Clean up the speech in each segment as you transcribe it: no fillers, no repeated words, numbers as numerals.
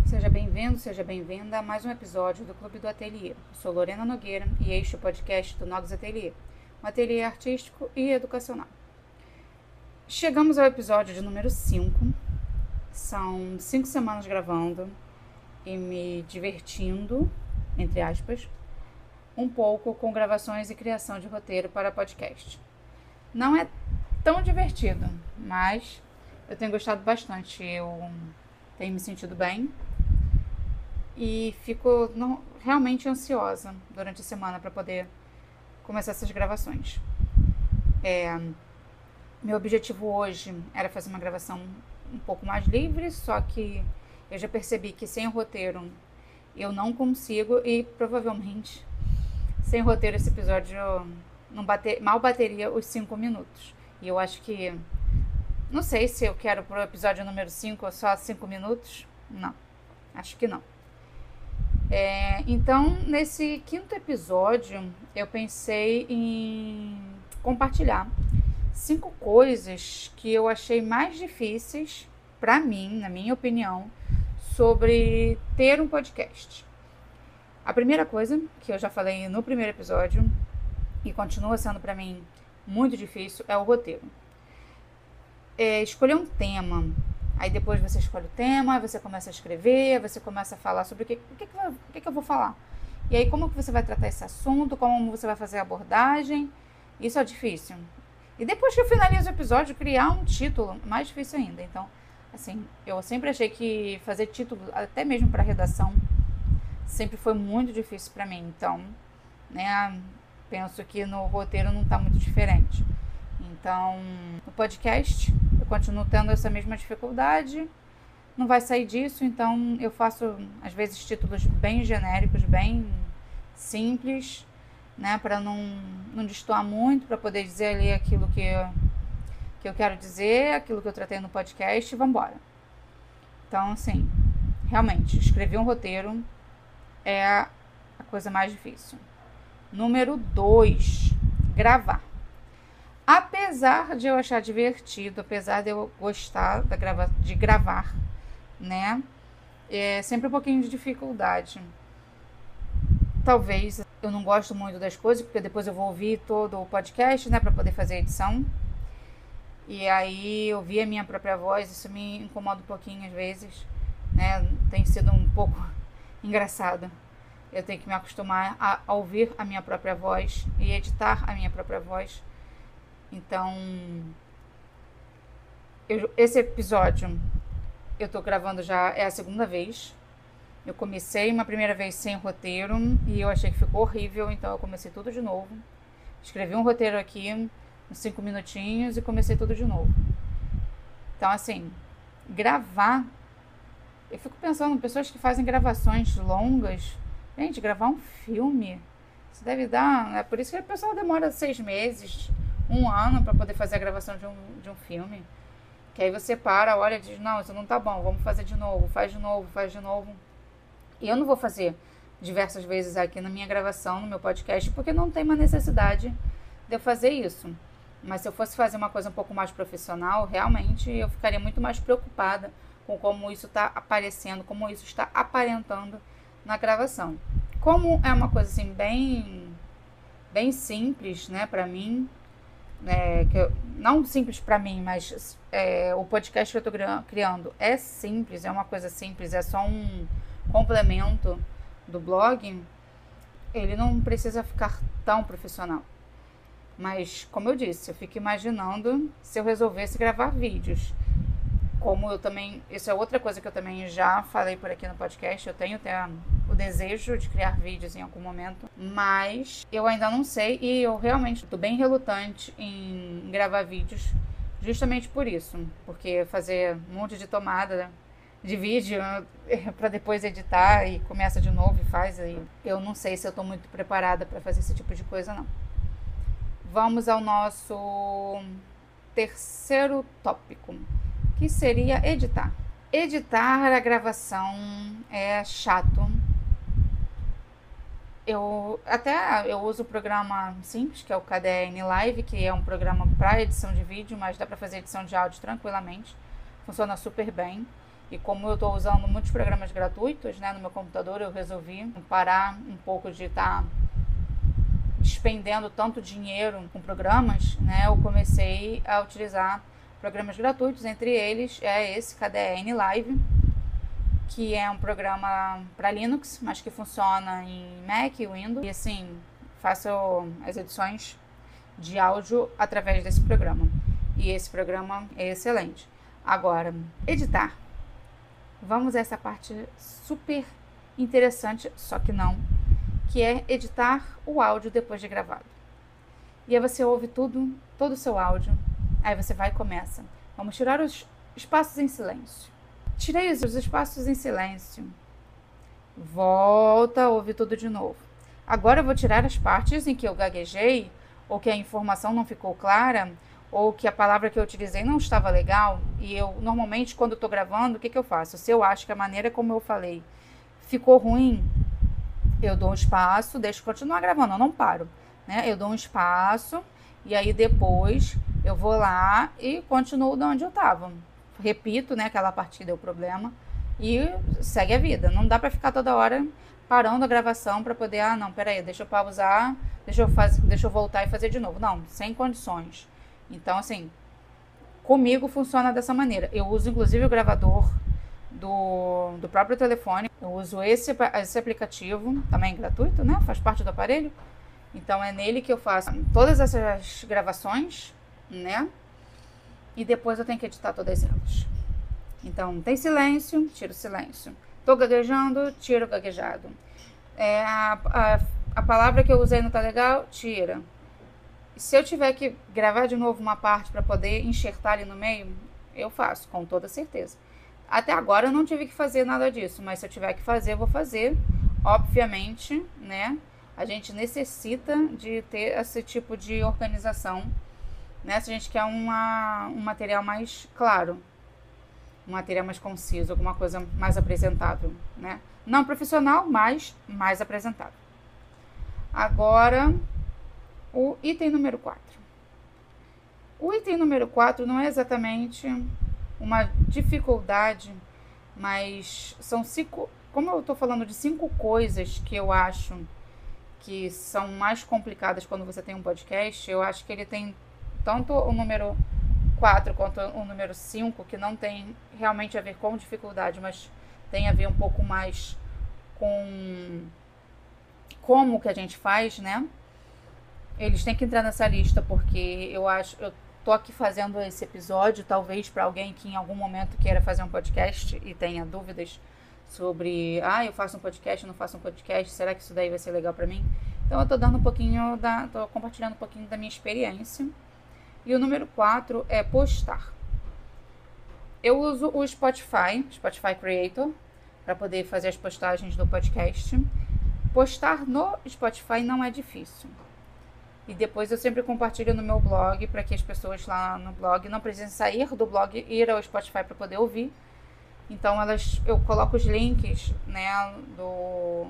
Seja bem-vindo, seja bem-vinda a mais um episódio do Clube do Ateliê. Eu sou Lorena Nogueira e este é o podcast do Nogs Ateliê, um ateliê artístico e educacional. Chegamos ao episódio de número 5. São 5 semanas gravando e me divertindo, entre aspas, um pouco com gravações e criação de roteiro para podcast. Não é tão divertido, mas eu tenho gostado bastante. Eu tenho me sentido bem e fico realmente ansiosa durante a semana para poder começar essas gravações. Meu objetivo hoje era fazer uma gravação um pouco mais livre, só que eu já percebi que sem o roteiro eu não consigo e provavelmente sem roteiro esse episódio mal bateria os 5 minutos. E eu acho que, não sei se eu quero pro episódio número 5 ou só 5 minutos. Não, acho que não. Então, nesse 5º episódio, eu pensei em compartilhar 5 coisas que eu achei mais difíceis para mim, na minha opinião, sobre ter um podcast. A primeira coisa, que eu já falei no primeiro episódio, e continua sendo para mim muito difícil, é o roteiro. Escolher um tema. Aí depois você escolhe o tema, você começa a escrever, você começa a falar sobre o que eu vou falar. E aí como que você vai tratar esse assunto, como você vai fazer a abordagem. Isso é difícil. E depois que eu finalizo o episódio, criar um título, mais difícil ainda. Então, assim, eu sempre achei que fazer título, até mesmo para redação, sempre foi muito difícil para mim. Então, né, penso que no roteiro não está muito diferente. Então, no podcast, eu continuo tendo essa mesma dificuldade, não vai sair disso, então eu faço, às vezes, títulos bem genéricos, bem simples, né, para não destoar muito, para poder dizer ali aquilo que eu quero dizer, aquilo que eu tratei no podcast e vamos embora. Então, assim, realmente, escrever um roteiro é a coisa mais difícil. Número 2, gravar. Apesar de eu achar divertido, apesar de eu gostar de gravar, né? É sempre um pouquinho de dificuldade. Talvez eu não gosto muito das coisas, porque depois eu vou ouvir todo o podcast, né? Para poder fazer a edição. E aí ouvir a minha própria voz, isso me incomoda um pouquinho às vezes, né? Tem sido um pouco engraçado. Eu tenho que me acostumar a ouvir a minha própria voz e editar a minha própria voz. Então, esse episódio eu tô gravando já, é a segunda vez. Eu comecei uma primeira vez sem roteiro e eu achei que ficou horrível, então eu comecei tudo de novo. Escrevi um roteiro aqui, uns 5 minutinhos e comecei tudo de novo. Então, assim, gravar, eu fico pensando, pessoas que fazem gravações longas, gente, gravar um filme, isso deve dar, é por isso que a pessoa demora 6 meses, 1 ano para poder fazer a gravação de um filme. Que aí você para, olha e diz, não, isso não tá bom, vamos fazer de novo, faz de novo. E eu não vou fazer diversas vezes aqui na minha gravação, no meu podcast, porque não tem uma necessidade de eu fazer isso. Mas se eu fosse fazer uma coisa um pouco mais profissional, realmente eu ficaria muito mais preocupada com como isso está aparecendo, como isso está aparentando na gravação. Como é uma coisa assim bem simples, né, para mim, não simples para mim, mas o podcast que eu estou criando é simples, é uma coisa simples, é só um complemento do blog, ele não precisa ficar tão profissional. Mas, como eu disse, eu fico imaginando se eu resolvesse gravar vídeos. Como eu também, isso é outra coisa que eu também já falei por aqui no podcast, eu tenho até o desejo de criar vídeos em algum momento, mas eu ainda não sei e eu realmente estou bem relutante em gravar vídeos justamente por isso, porque fazer um monte de tomada de vídeo para depois editar e começa de novo e faz, aí eu não sei se eu estou muito preparada para fazer esse tipo de coisa não. Vamos ao nosso terceiro tópico, que seria editar. Editar a gravação é chato. Eu uso o programa simples, que é o KDN Live, que é um programa para edição de vídeo, mas dá para fazer edição de áudio tranquilamente. Funciona super bem. E como eu estou usando muitos programas gratuitos, né, no meu computador, eu resolvi parar um pouco de estar despendendo tanto dinheiro com programas, né? Eu comecei a utilizar programas gratuitos, entre eles é esse KDN Live, que é um programa para Linux, mas que funciona em Mac e Windows. E assim, faço as edições de áudio através desse programa. E esse programa é excelente. Agora, editar. Vamos a essa parte super interessante, só que não, que é editar o áudio depois de gravado. E aí você ouve tudo, todo o seu áudio, aí você vai e começa. Vamos tirar os espaços em silêncio. Tirei os espaços em silêncio. Volta, ouve tudo de novo. Agora eu vou tirar as partes em que eu gaguejei, ou que a informação não ficou clara, ou que a palavra que eu utilizei não estava legal. E eu, normalmente, quando eu estou gravando, o que eu faço? Se eu acho que a maneira como eu falei ficou ruim, eu dou um espaço, deixo continuar gravando, eu não paro, né? Eu dou um espaço e aí depois eu vou lá e continuo de onde eu estava. Repito, né, aquela parte que deu problema e segue a vida. Não dá para ficar toda hora parando a gravação para poder, não, peraí, deixa eu pausar, deixa eu voltar e fazer de novo. Não, sem condições. Então, assim, comigo funciona dessa maneira. Eu uso, inclusive, o gravador do próprio telefone. Eu uso esse aplicativo, também gratuito, né? Faz parte do aparelho. Então, é nele que eu faço todas essas gravações, né? E depois eu tenho que editar todas elas. Então, tem silêncio, tiro o silêncio. Tô gaguejando, tiro o gaguejado. A palavra que eu usei não tá legal, tira. Se eu tiver que gravar de novo uma parte para poder enxertar ali no meio, eu faço, com toda certeza. Até agora eu não tive que fazer nada disso, mas se eu tiver que fazer, eu vou fazer. Obviamente, né? A gente necessita de ter esse tipo de organização, né? Se a gente quer um material mais claro, um material mais conciso, alguma coisa mais apresentável, né? Não profissional, mas mais apresentável. Agora, o item número 4. O item número 4 não é exatamente uma dificuldade, mas são 5, como eu estou falando de 5 coisas que eu acho que são mais complicadas quando você tem um podcast, eu acho que ele tem tanto o número 4 quanto o número 5, que não tem realmente a ver com dificuldade, mas tem a ver um pouco mais com como que a gente faz, né? Eles têm que entrar nessa lista, porque eu tô aqui fazendo esse episódio, talvez para alguém que em algum momento queira fazer um podcast e tenha dúvidas sobre, eu faço um podcast, não faço um podcast, será que isso daí vai ser legal para mim? Então eu tô dando tô compartilhando um pouquinho da minha experiência. E o número 4 é postar. Eu uso o Spotify Creator, para poder fazer as postagens do podcast. Postar no Spotify não é difícil. E depois eu sempre compartilho no meu blog, para que as pessoas lá no blog não precisem sair do blog e ir ao Spotify para poder ouvir. Então eu coloco os links, né, do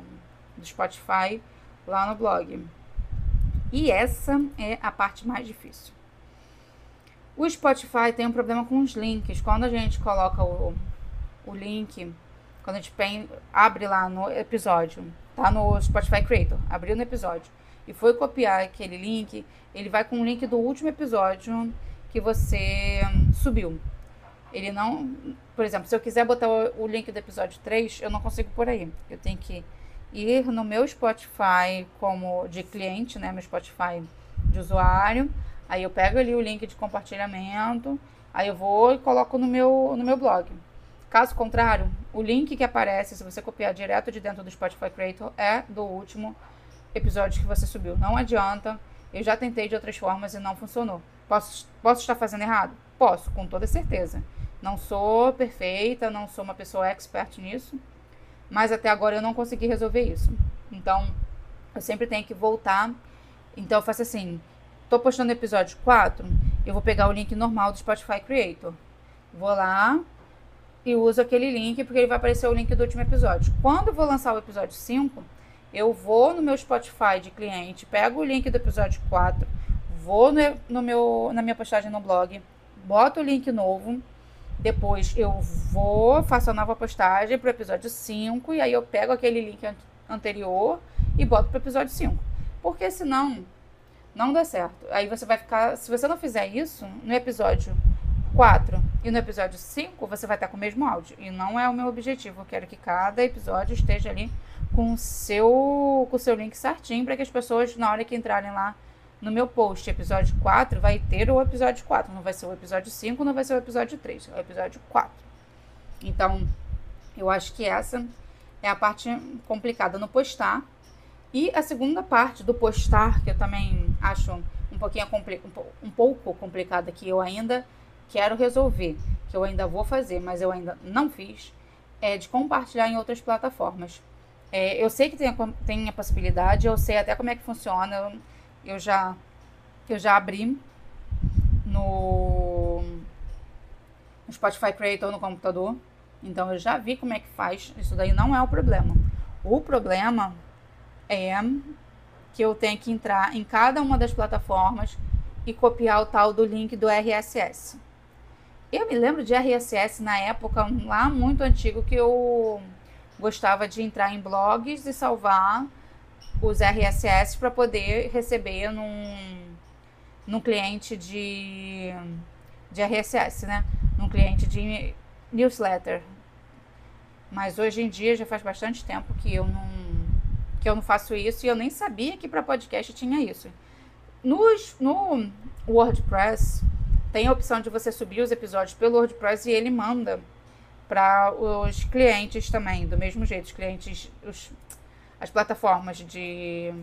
Spotify lá no blog. E essa é a parte mais difícil. O Spotify tem um problema com os links. Quando a gente coloca o link, quando a gente abre lá no episódio, tá no Spotify Creator, abriu no episódio, e foi copiar aquele link, ele vai com o link do último episódio que você subiu. Ele não... Por exemplo, se eu quiser botar o link do episódio 3, eu não consigo por aí. Eu tenho que ir no meu Spotify como de cliente, né? Meu Spotify de usuário. Aí eu pego ali o link de compartilhamento, aí eu vou e coloco no meu blog. Caso contrário, o link que aparece, se você copiar direto de dentro do Spotify Creator, é do último episódio que você subiu. Não adianta. Eu já tentei de outras formas e não funcionou. Posso estar fazendo errado? Posso, com toda certeza. Não sou perfeita, não sou uma pessoa expert nisso, mas até agora eu não consegui resolver isso. Então, eu sempre tenho que voltar. Então, eu faço assim, tô postando o episódio 4, eu vou pegar o link normal do Spotify Creator. Vou lá e uso aquele link, porque ele vai aparecer o link do último episódio. Quando eu vou lançar o episódio 5, eu vou no meu Spotify de cliente, pego o link do episódio 4, vou na minha postagem no blog, boto o link novo, Depois eu faço a nova postagem pro episódio 5 e aí eu pego aquele link anterior e boto pro episódio 5. Porque senão não dá certo. Aí você vai ficar, se você não fizer isso, no episódio 4 e no episódio 5, você vai estar com o mesmo áudio. E não é o meu objetivo. Eu quero que cada episódio esteja ali com o seu link certinho, para que as pessoas, na hora que entrarem lá no meu post, episódio 4, vai ter o episódio 4. Não vai ser o episódio 5, não vai ser o episódio 3, é o episódio 4. Então, eu acho que essa é a parte complicada no postar. E a segunda parte do postar, que eu também acho um pouco complicada, que eu ainda quero resolver, que eu ainda vou fazer, mas eu ainda não fiz, é de compartilhar em outras plataformas. Eu sei que tem a possibilidade, eu sei até como é que funciona, eu já abri no Spotify Creator no computador, então eu já vi como é que faz, isso daí não é o problema. O problema é que eu tenho que entrar em cada uma das plataformas e copiar o tal do link do RSS. Eu me lembro de RSS na época lá muito antigo, que eu gostava de entrar em blogs e salvar os RSS para poder receber num cliente de RSS, né? Num cliente de newsletter. Mas hoje em dia já faz bastante tempo que eu não faço isso, e eu nem sabia que para podcast tinha isso. No WordPress tem a opção de você subir os episódios pelo WordPress e ele manda para os clientes também, do mesmo jeito, os clientes, as plataformas de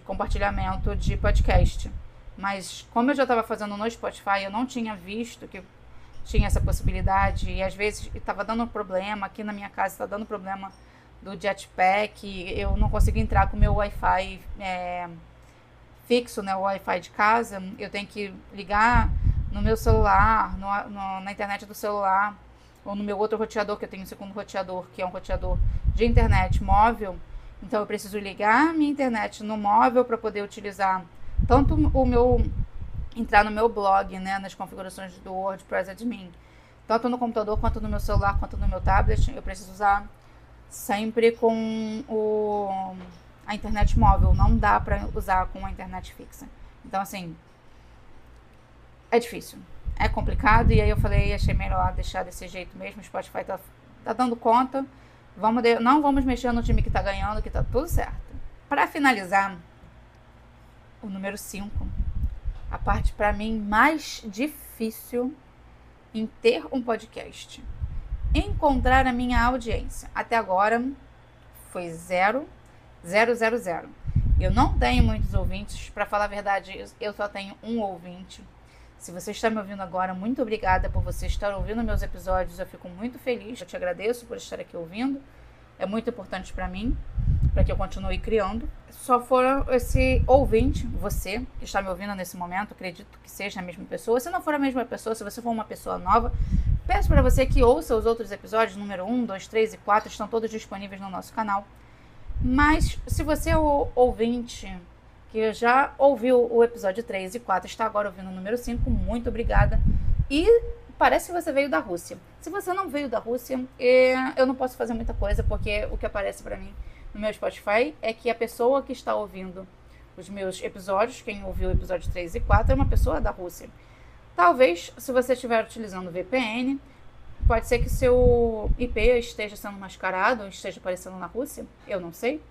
compartilhamento de podcast. Mas como eu já estava fazendo no Spotify, eu não tinha visto que tinha essa possibilidade, e às vezes estava dando problema, aqui na minha casa está dando problema do Jetpack, eu não consigo entrar com o meu Wi-Fi fixo, né, o Wi-Fi de casa, eu tenho que ligar no meu celular, na internet do celular, ou no meu outro roteador, que eu tenho um segundo roteador, que é um roteador de internet móvel. Então eu preciso ligar a minha internet no móvel para poder utilizar tanto entrar no meu blog, né, nas configurações do WordPress Admin, tanto no computador, quanto no meu celular, quanto no meu tablet. Eu preciso usar sempre com a internet móvel, não dá para usar com a internet fixa. Então, assim, é difícil, é complicado, e aí eu falei, achei melhor deixar desse jeito mesmo. O Spotify tá dando conta, não vamos mexer no time que tá ganhando, que tá tudo certo. Para finalizar, o número 5, a parte para mim mais difícil em ter um podcast: encontrar a minha audiência. Até agora foi 0. Eu não tenho muitos ouvintes, para falar a verdade, eu só tenho um ouvinte. Se você está me ouvindo agora, muito obrigada por você estar ouvindo meus episódios, eu fico muito feliz, eu te agradeço por estar aqui ouvindo, é muito importante para mim, para que eu continue criando. Só for esse ouvinte, você que está me ouvindo nesse momento, acredito que seja a mesma pessoa. Se não for a mesma pessoa, se você for uma pessoa nova, peço para você que ouça os outros episódios, número 1, 2, 3 e 4, estão todos disponíveis no nosso canal. Mas se você é o ouvinte que já ouviu o episódio 3 e 4, está agora ouvindo o número 5, muito obrigada. E parece que você veio da Rússia. Se você não veio da Rússia, eu não posso fazer muita coisa, porque o que aparece para mim no meu Spotify é que a pessoa que está ouvindo os meus episódios, quem ouviu o episódio 3 e 4, é uma pessoa da Rússia. Talvez, se você estiver utilizando VPN, pode ser que seu IP esteja sendo mascarado, esteja aparecendo na Rússia, eu não sei,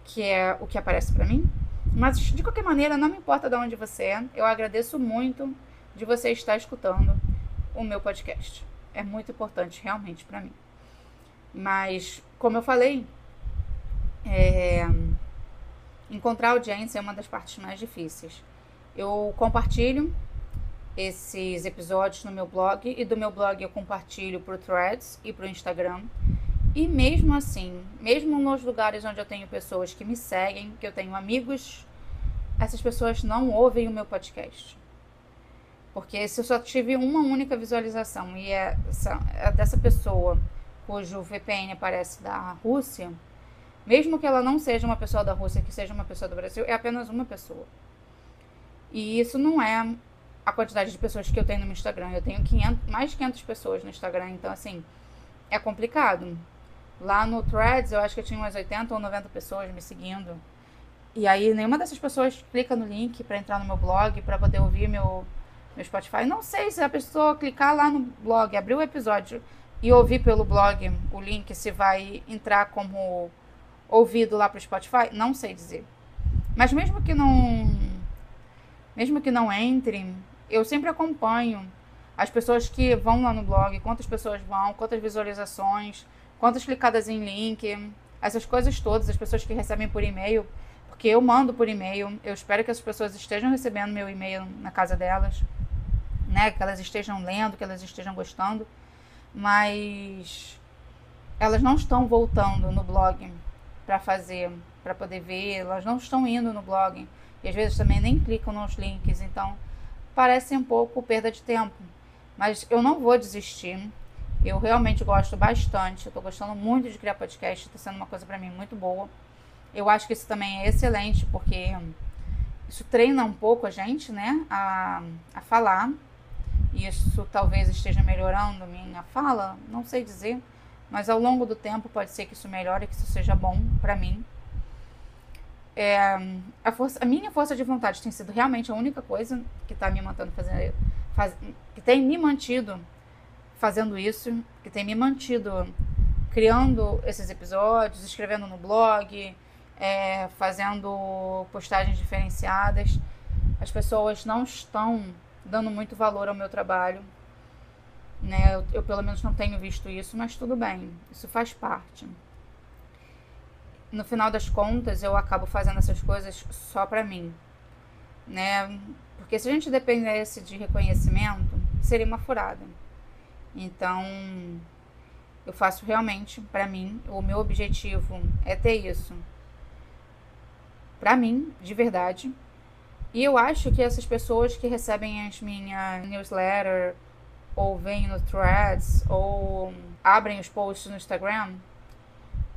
que é o que aparece para mim. Mas, de qualquer maneira, não me importa de onde você é, eu agradeço muito de você estar escutando o meu podcast. É muito importante, realmente, para mim. Mas, como eu falei, encontrar audiência é uma das partes mais difíceis. Eu compartilho esses episódios no meu blog, e do meu blog eu compartilho pro Threads e pro Instagram. E mesmo assim, mesmo nos lugares onde eu tenho pessoas que me seguem, que eu tenho amigos, essas pessoas não ouvem o meu podcast. Porque se eu só tive uma única visualização e é dessa pessoa cujo VPN aparece da Rússia, mesmo que ela não seja uma pessoa da Rússia, que seja uma pessoa do Brasil, é apenas uma pessoa. E isso não é a quantidade de pessoas que eu tenho no meu Instagram. Eu tenho mais de 500 pessoas no Instagram, então assim, é complicado. Lá no Threads, eu acho que eu tinha umas 80 ou 90 pessoas me seguindo. E aí, nenhuma dessas pessoas clica no link para entrar no meu blog, para poder ouvir meu Spotify. Não sei se a pessoa clicar lá no blog, abrir o episódio e ouvir pelo blog o link, se vai entrar como ouvido lá para o Spotify. Não sei dizer. Mas mesmo que não entrem, eu sempre acompanho as pessoas que vão lá no blog, quantas pessoas vão, quantas visualizações, quantas clicadas em link, essas coisas todas, as pessoas que recebem por e-mail, porque eu mando por e-mail, eu espero que as pessoas estejam recebendo meu e-mail na casa delas, né, que elas estejam lendo, que elas estejam gostando, mas elas não estão voltando no blog para poder ver, elas não estão indo no blog, e às vezes também nem clicam nos links, então parece um pouco perda de tempo, mas eu não vou desistir. Eu realmente gosto bastante, eu tô gostando muito de criar podcast, tá sendo uma coisa pra mim muito boa. Eu acho que isso também é excelente, porque isso treina um pouco a gente, né, a falar. E isso talvez esteja melhorando minha fala, não sei dizer, mas ao longo do tempo pode ser que isso melhore, que isso seja bom pra mim. A minha força de vontade tem sido realmente a única coisa que tá me mantendo que tem me mantido fazendo isso, que tem me mantido criando esses episódios, escrevendo no blog, fazendo postagens diferenciadas. As pessoas não estão dando muito valor ao meu trabalho, né? Eu pelo menos não tenho visto isso, mas tudo bem, isso faz parte. No final das contas, eu acabo fazendo essas coisas só pra mim, né? Porque se a gente dependesse de reconhecimento, seria uma furada. Então, eu faço realmente pra mim. O meu objetivo é ter isso pra mim, de verdade. E eu acho que essas pessoas que recebem as minhas newsletters, ou vêm no Threads, ou abrem os posts no Instagram,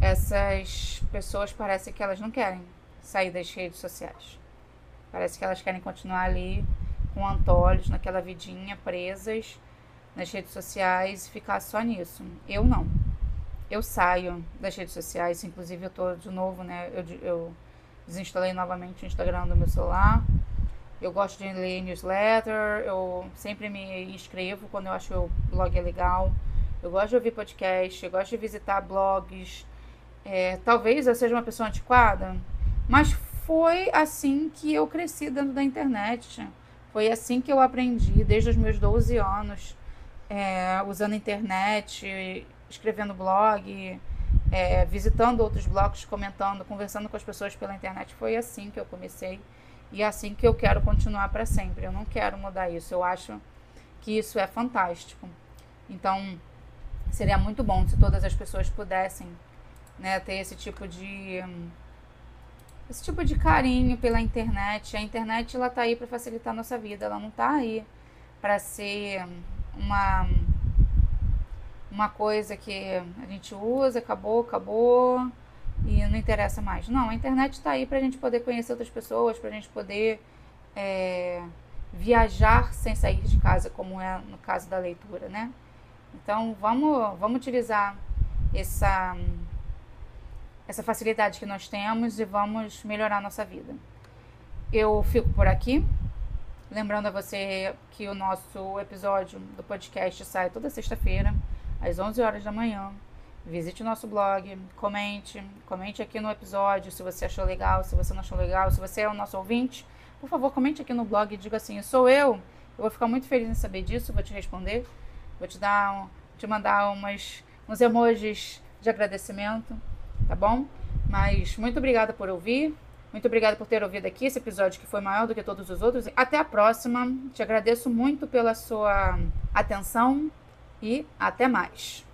essas pessoas parece que elas não querem sair das redes sociais. Parece que elas querem continuar ali com antolhos, naquela vidinha, presas nas redes sociais e ficar só nisso. Eu não. Eu saio das redes sociais, inclusive eu tô de novo, né? Eu desinstalei novamente o Instagram do meu celular. Eu gosto de ler newsletter, eu sempre me inscrevo quando eu acho que o blog é legal. Eu gosto de ouvir podcast, eu gosto de visitar blogs. Talvez eu seja uma pessoa antiquada, mas foi assim que eu cresci dentro da internet. Foi assim que eu aprendi desde os meus 12 anos, usando a internet, escrevendo blog, visitando outros blogs, comentando, conversando com as pessoas pela internet. Foi assim que eu comecei e é assim que eu quero continuar para sempre. Eu não quero mudar isso. Eu acho que isso é fantástico. Então, seria muito bom se todas as pessoas pudessem, né, ter esse tipo de carinho pela internet. A internet, ela tá aí para facilitar a nossa vida, ela não tá aí para ser uma coisa que a gente usa, acabou e não interessa mais. Não, a internet tá aí pra gente poder conhecer outras pessoas, pra gente poder viajar sem sair de casa, como é no caso da leitura, né? Então, vamos utilizar essa facilidade que nós temos e vamos melhorar a nossa vida. Eu fico por aqui. Lembrando a você que o nosso episódio do podcast sai toda sexta-feira, às 11 horas da manhã. Visite o nosso blog, comente aqui no episódio se você achou legal, se você não achou legal, se você é o nosso ouvinte. Por favor, comente aqui no blog e diga assim, sou eu. Eu vou ficar muito feliz em saber disso, vou te responder. Vou te mandar uns emojis de agradecimento, tá bom? Mas muito obrigada por ouvir. Muito obrigada por ter ouvido aqui esse episódio que foi maior do que todos os outros. Até a próxima. Te agradeço muito pela sua atenção e até mais.